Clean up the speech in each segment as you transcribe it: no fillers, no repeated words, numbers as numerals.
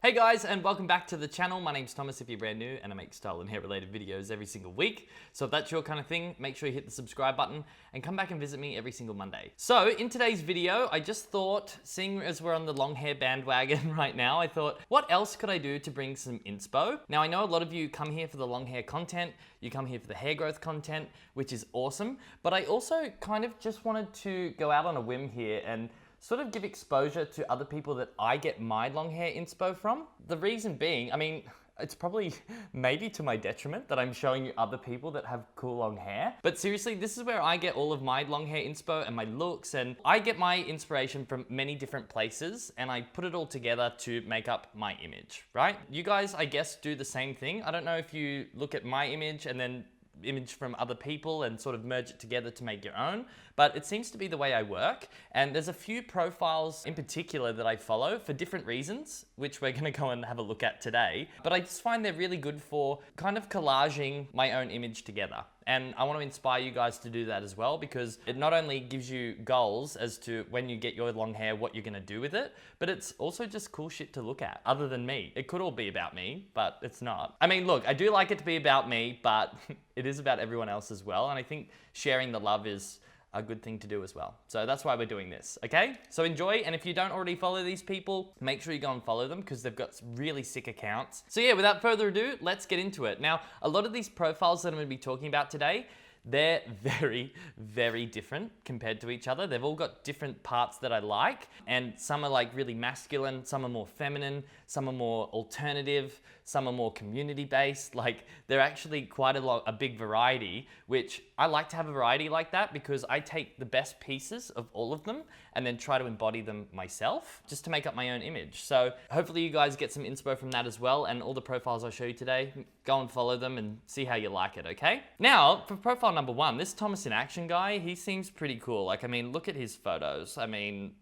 Hey guys, and welcome back to the channel. My name's Thomas if you're brand new, and I make style and hair related videos every single week. So if that's your kind of thing, make sure you hit the subscribe button and come back and visit me every single Monday. So in today's video, I just thought, seeing as we're on the long hair bandwagon right now, I thought, what else could I do to bring some inspo? Now I know a lot of you come here for the long hair content, you come here for the hair growth content, which is awesome, but I also kind of just wanted to go out on a whim here and sort of give exposure to other people that I get my long hair inspo from. The reason being, I mean, it's probably maybe to my detriment that I'm showing you other people that have cool long hair. But seriously, this is where I get all of my long hair inspo and my looks, and I get my inspiration from many different places and I put it all together to make up my image, right? You guys, I guess, do the same thing. I don't know if you look at my image and then image from other people and sort of merge it together to make your own, but it seems to be the way I work. And there's a few profiles in particular that I follow for different reasons, which we're gonna go and have a look at today. But I just find they're really good for kind of collaging my own image together. And I want to inspire you guys to do that as well, because it not only gives you goals as to when you get your long hair, what you're gonna do with it, but it's also just cool shit to look at, other than me. It could all be about me, but it's not. I mean, look, I do like it to be about me, but it is about everyone else as well. And I think sharing the love is a good thing to do as well. So that's why we're doing this, okay? So enjoy, and if you don't already follow these people, make sure you go and follow them because they've got really sick accounts. So yeah, without further ado, let's get into it. Now, a lot of these profiles that I'm gonna be talking about today, they're very, very different compared to each other. They've all got different parts that I like, and some are like really masculine, some are more feminine, some are more alternative, some are more community-based. Like, they're actually quite a big variety, which I like to have a variety like that because I take the best pieces of all of them and then try to embody them myself just to make up my own image. So hopefully you guys get some inspo from that as well, and all the profiles I show you today, go and follow them and see how you like it, okay? Now, for profile number one, this Thomas in Action guy, he seems pretty cool. Like, I mean, look at his photos. I mean,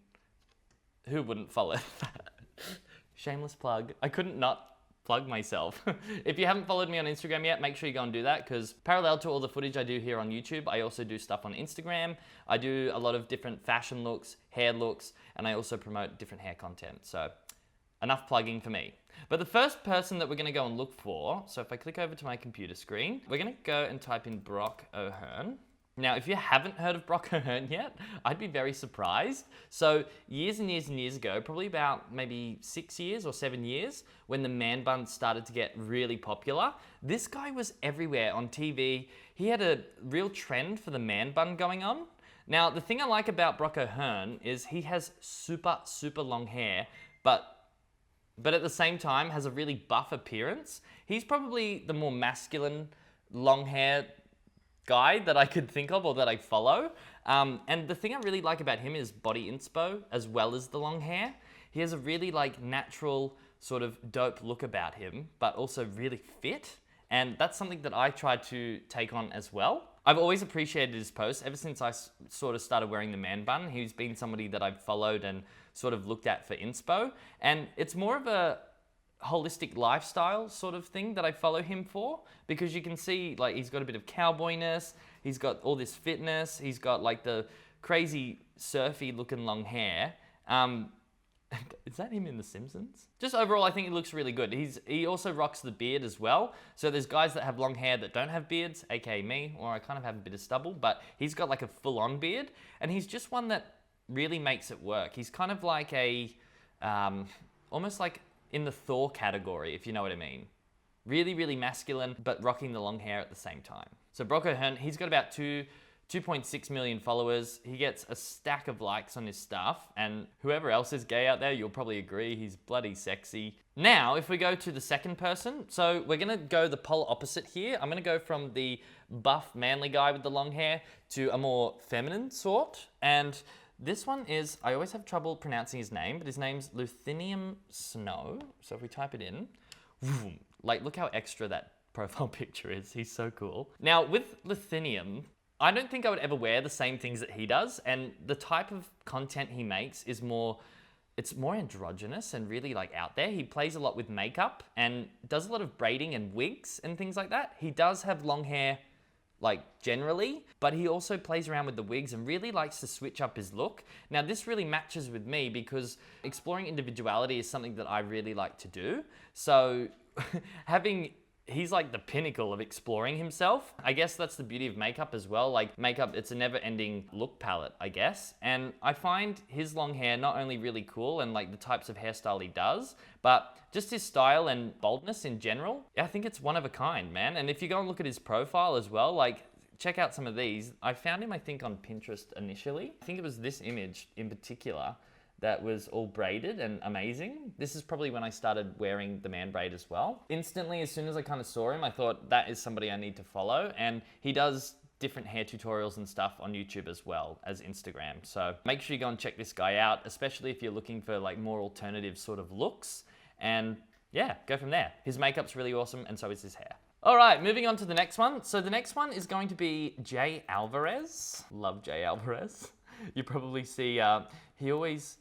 who wouldn't follow that? Shameless plug. I couldn't not plug myself. If you haven't followed me on Instagram yet, make sure you go and do that, because parallel to all the footage I do here on YouTube, I also do stuff on Instagram. I do a lot of different fashion looks, hair looks, and I also promote different hair content. So enough plugging for me. But the first person that we're gonna go and look for, so if I click over to my computer screen, we're gonna go and type in O Hearn. Now, if you haven't heard of O Hearn yet, I'd be very surprised. So years and years and years ago, probably about maybe 6 years or 7 years, when the man bun started to get really popular, this guy was everywhere on TV. He had a real trend for the man bun going on. Now, the thing I like about O Hearn is he has super, super long hair, but at the same time has a really buff appearance. He's probably the more masculine long hair guy that I could think of or that I follow. And the thing I really like about him is body inspo as well as the long hair. He has a really like natural sort of dope look about him, but also really fit. And that's something that I try to take on as well. I've always appreciated his posts ever since I sort of started wearing the man bun. He's been somebody that I've followed and sort of looked at for inspo. And it's more of a holistic lifestyle sort of thing that I follow him for, because you can see like he's got a bit of cowboyness, he's got all this fitness, he's got like the crazy surfy looking long hair. Is that him in The Simpsons? Just overall, I think he looks really good. He also rocks the beard as well. So there's guys that have long hair that don't have beards, aka me, or I kind of have a bit of stubble, but he's got like a full-on beard, and he's just one that really makes it work. He's kind of like a, almost like in the Thor category, if you know what I mean. Really, really masculine, but rocking the long hair at the same time. So O Hearn, he's got about 2.6 million followers. He gets a stack of likes on his stuff, and whoever else is gay out there, you'll probably agree, he's bloody sexy. Now, if we go to the second person, so we're gonna go the polar opposite here. I'm gonna go from the buff, manly guy with the long hair to a more feminine sort, and this one is, I always have trouble pronouncing his name, but his name's Licinia Snow. So if we type it in, like look how extra that profile picture is. He's so cool. Now with Licinia, I don't think I would ever wear the same things that he does, and the type of content he makes is it's more androgynous and really like out there. He plays a lot with makeup and does a lot of braiding and wigs and things like that. He does have long hair like generally, but he also plays around with the wigs and really likes to switch up his look. Now this really matches with me because exploring individuality is something that I really like to do. So he's like the pinnacle of exploring himself. I guess that's the beauty of makeup as well. Like makeup, it's a never ending look palette, I guess. And I find his long hair not only really cool and like the types of hairstyle he does, but just his style and boldness in general. I think it's one of a kind, man. And if you go and look at his profile as well, like check out some of these. I found him, I think, on Pinterest initially. I think it was this image in particular that was all braided and amazing. This is probably when I started wearing the man braid as well. Instantly, as soon as I kind of saw him, I thought that is somebody I need to follow. And he does different hair tutorials and stuff on YouTube as well as Instagram. So make sure you go and check this guy out, especially if you're looking for like more alternative sort of looks. And yeah, go from there. His makeup's really awesome and so is his hair. All right, moving on to the next one. So the next one is going to be Jay Alvarez. Love Jay Alvarez. You probably see, he always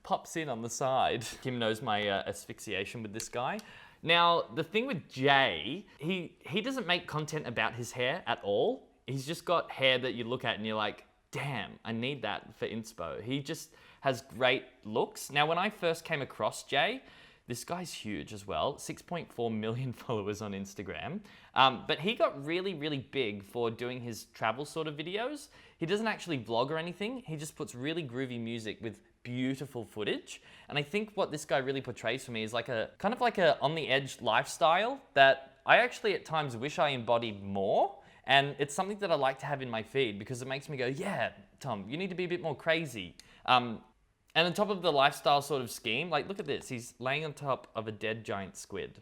pops in on the side. Kim knows my asphyxiation with this guy. Now, the thing with Jay, he doesn't make content about his hair at all. He's just got hair that you look at and you're like, damn, I need that for inspo. He just has great looks. Now, when I first came across Jay, this guy's huge as well, 6.4 million followers on Instagram. But he got really, really big for doing his travel sort of videos. He doesn't actually vlog or anything. He just puts really groovy music with beautiful footage. And I think what this guy really portrays for me is like a kind of like a on the edge lifestyle that I actually at times wish I embodied more. And it's something that I like to have in my feed because it makes me go, yeah, Tom, you need to be a bit more crazy. And on top of the lifestyle sort of scheme, like look at this. He's laying on top of a dead giant squid.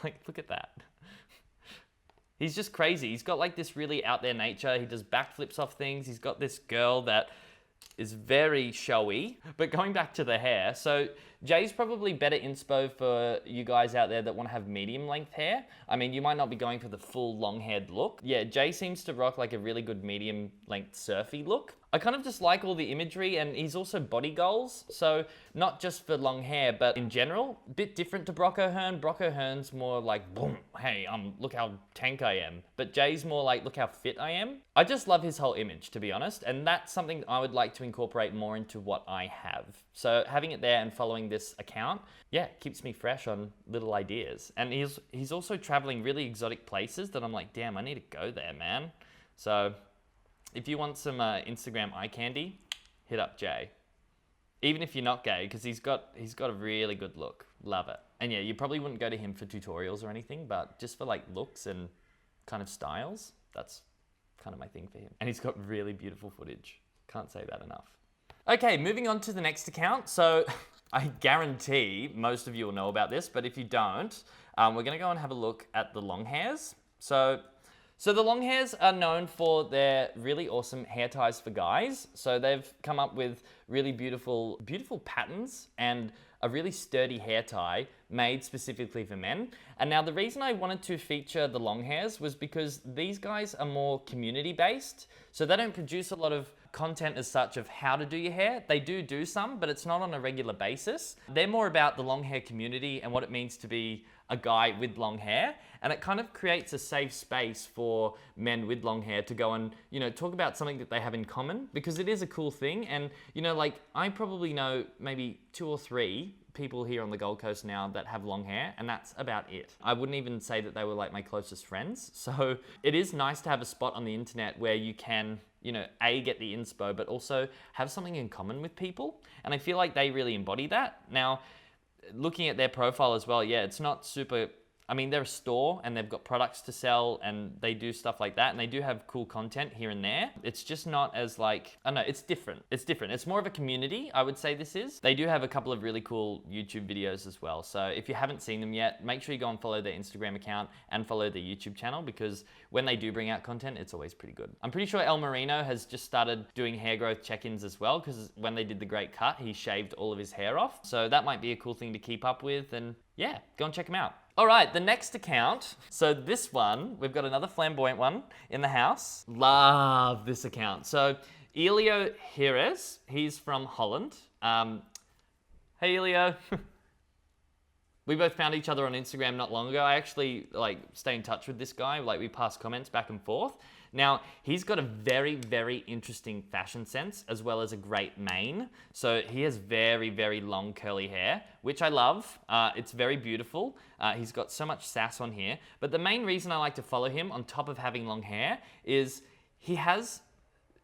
Like, look at that. He's just crazy. He's got like this really out there nature. He does backflips off things. He's got this girl that is very showy. But going back to the hair, so Jay's probably better inspo for you guys out there that want to have medium length hair. I mean, you might not be going for the full long haired look. Yeah, Jay seems to rock like a really good medium length surfy look. I kind of just like all the imagery, and he's also body goals. So not just for long hair, but in general, a bit different to O Hearn. O Hearn's more like, boom, hey, look how tank I am. But Jay's more like, look how fit I am. I just love his whole image, to be honest. And that's something I would like to incorporate more into what I have. So having it there and following this account, yeah, keeps me fresh on little ideas. And he's also traveling really exotic places that I'm like, damn, I need to go there, man. So if you want some Instagram eye candy, hit up Jay. Even if you're not gay, because he's got a really good look. Love it. And yeah, you probably wouldn't go to him for tutorials or anything, but just for like looks and kind of styles, that's kind of my thing for him. And he's got really beautiful footage. Can't say that enough. Okay, moving on to the next account. So I guarantee most of you will know about this, but if you don't, we're gonna go and have a look at the long hairs. So the long hairs are known for their really awesome hair ties for guys. So they've come up with really beautiful patterns and a really sturdy hair tie made specifically for men. And now the reason I wanted to feature the long hairs was because these guys are more community based. So they don't produce a lot of content as such of how to do your hair. They do some, but it's not on a regular basis. They're more about the long hair community and what it means to be a guy with long hair, and it kind of creates a safe space for men with long hair to go and, you know, talk about something that they have in common, because it is a cool thing. And, you know, like I probably know maybe 2 or 3 people here on the Gold Coast now that have long hair, and that's about it. I wouldn't even say that they were like my closest friends. So it is nice to have a spot on the internet where you can, you know, A, get the inspo, but also have something in common with people. And I feel like they really embody that. Now, looking at their profile as well, yeah, it's not super, I mean, they're a store and they've got products to sell and they do stuff like that, and they do have cool content here and there. It's just not as like, I don't know, it's different. It's different. It's more of a community, I would say this is. They do have a couple of really cool YouTube videos as well. So if you haven't seen them yet, make sure you go and follow their Instagram account and follow their YouTube channel, because when they do bring out content, it's always pretty good. I'm pretty sure El Marino has just started doing hair growth check-ins as well, because when they did the great cut, he shaved all of his hair off. So that might be a cool thing to keep up with, and yeah, go and check him out. All right, the next account. So this one, we've got another flamboyant one in the house. Love this account. So Elio he's from Holland. Hey, Elio. We both found each other on Instagram not long ago. I actually like stay in touch with this guy. Like we pass comments back and forth. Now, he's got a very, very interesting fashion sense as well as a great mane. So he has very, very long curly hair, which I love. It's very beautiful. He's got so much sass on here. But the main reason I like to follow him on top of having long hair is he has,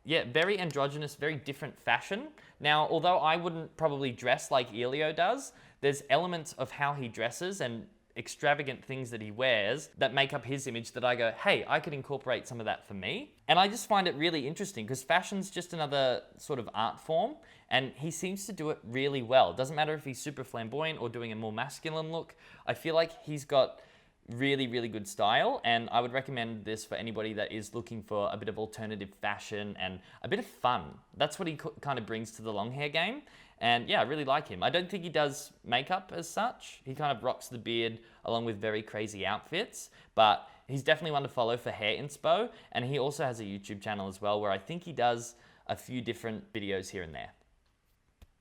very androgynous, very different fashion. Now, although I wouldn't probably dress like Elio does, there's elements of how he dresses and extravagant things that he wears that make up his image that I go, hey, I could incorporate some of that for me. And I just find it really interesting because fashion's just another sort of art form and he seems to do it really well. Doesn't matter if he's super flamboyant or doing a more masculine look. I feel like he's got really, really good style and I would recommend this for anybody that is looking for a bit of alternative fashion and a bit of fun. That's what he kind of brings to the long hair game. And yeah, I really like him. I don't think he does makeup as such. He kind of rocks the beard along with very crazy outfits, but he's definitely one to follow for hair inspo. And he also has a YouTube channel as well where I think he does a few different videos here and there.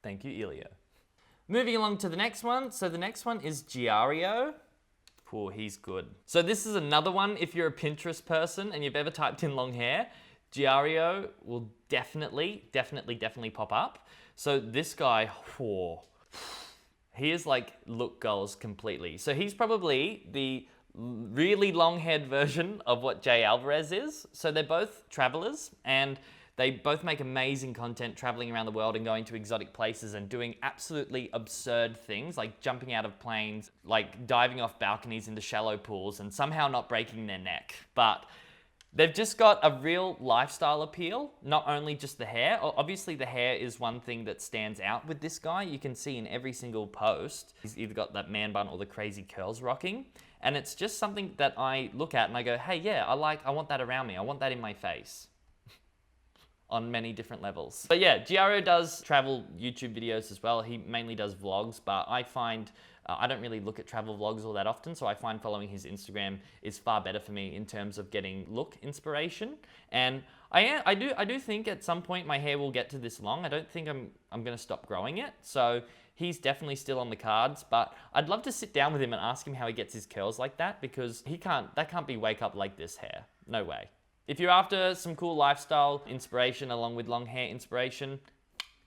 Thank you, Elio. Moving along to the next one. So the next one is Giario. Oh, he's good. So this is another one. If you're a Pinterest person and you've ever typed in long hair, Giario will definitely pop up. So this guy, he is like look goals completely. So he's probably the really long-haired version of what Jay Alvarez is. So they're both travelers and they both make amazing content traveling around the world and going to exotic places and doing absolutely absurd things like jumping out of planes, like diving off balconies into shallow pools and somehow not breaking their neck. But they've just got a real lifestyle appeal, not only just the hair. Obviously, the hair is one thing that stands out with this guy. You can see in every single post, he's either got that man bun or the crazy curls rocking. And it's just something that I look at and I go, hey, yeah, I want that around me. I want that in my face. On many different levels. But yeah, Giario does travel YouTube videos as well. He mainly does vlogs, but I find I don't really look at travel vlogs all that often, so I find following his Instagram is far better for me in terms of getting look inspiration. And I do think at some point my hair will get to this long. I don't think I'm gonna stop growing it. So he's definitely still on the cards, but I'd love to sit down with him and ask him how he gets his curls like that because that can't be wake up like this hair. No way. If you're after some cool lifestyle inspiration along with long hair inspiration,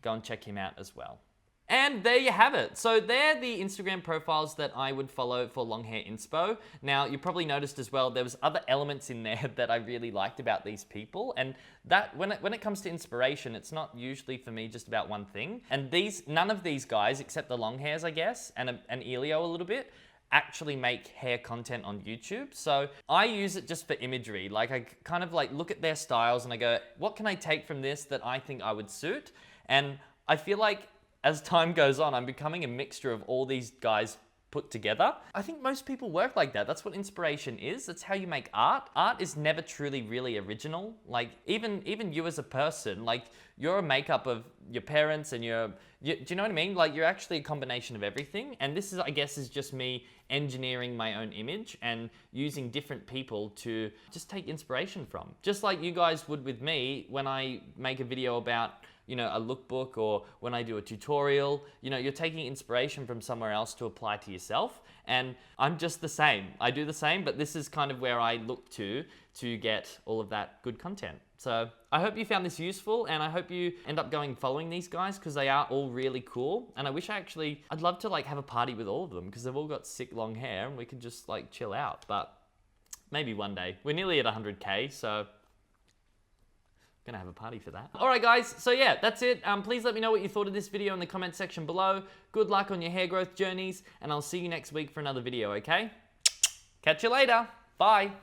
go and check him out as well. And there you have it. So they're the Instagram profiles that I would follow for long hair inspo. Now, you probably noticed as well, there was other elements in there that I really liked about these people. And that when it comes to inspiration, it's not usually for me just about one thing. And none of these guys, except the long hairs, I guess, and Elio a little bit, actually make hair content on YouTube. So I use it just for imagery. Like I kind of like look at their styles and I go, what can I take from this that I think I would suit? And I feel like as time goes on, I'm becoming a mixture of all these guys put together. I think most people work like that. That's what inspiration is. That's how you make art. Art is never truly really original. Like even you as a person, like you're a makeup of your parents and do you know what I mean? Like you're actually a combination of everything. And this is, I guess, is just me engineering my own image and using different people to just take inspiration from. Just like you guys would with me when I make a video about a lookbook or when I do a tutorial, you're taking inspiration from somewhere else to apply to yourself. And I'm just the same. I do the same, but this is kind of where I look to get all of that good content. So I hope you found this useful and I hope you end up following these guys because they are all really cool. And I wish I'd love to have a party with all of them because they've all got sick long hair and we could just chill out, but maybe one day. We're nearly at 100K, so gonna have a party for that. All right, guys, so yeah, that's it. Please let me know what you thought of this video in the comment section below. Good luck on your hair growth journeys, and I'll see you next week for another video, okay? Catch you later. Bye.